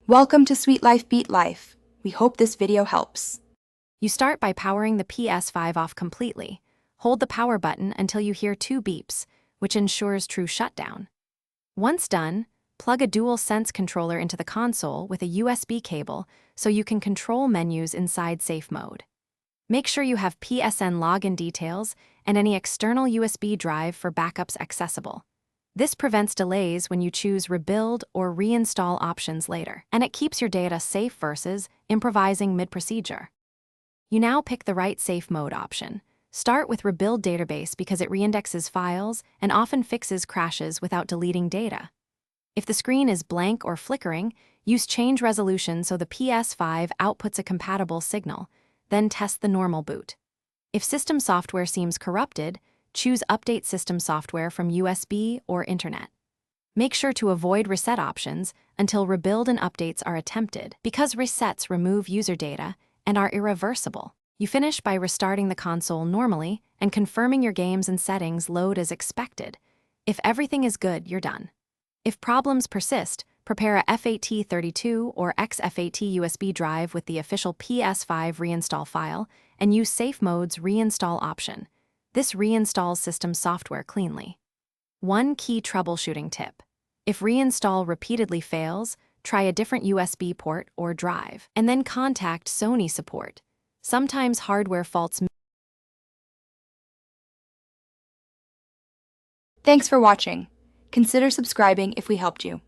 Welcome to Sweet Life Beat Life. We hope this video helps. You start by powering the Ps5 off completely. Hold the power button until you hear 2 beeps, which ensures true shutdown. Once done, plug a DualSense controller into the console with a USB cable so you can control menus inside safe mode. Make sure you have PSN login details and any external USB drive for backups accessible. This prevents delays when you choose rebuild or reinstall options later, and it keeps your data safe versus improvising mid-procedure. You now pick the right safe mode option. Start with Rebuild Database because it reindexes files and often fixes crashes without deleting data. If the screen is blank or flickering, use Change Resolution so the Ps5 outputs a compatible signal, then test the normal boot. If system software seems corrupted, choose Update System Software from USB or Internet. Make sure to avoid reset options until rebuild and updates are attempted because resets remove user data and are irreversible. You finish by restarting the console normally and confirming your games and settings load as expected. If everything is good, you're done. If problems persist, prepare a FAT32 or XFAT USB drive with the official Ps5 reinstall file and use Safe Mode's reinstall option. This reinstalls system software cleanly. One key troubleshooting tip. If reinstall repeatedly fails, try a different USB port or drive, and then contact Sony support. Sometimes hardware faults. Thanks for watching. Consider subscribing if we helped you.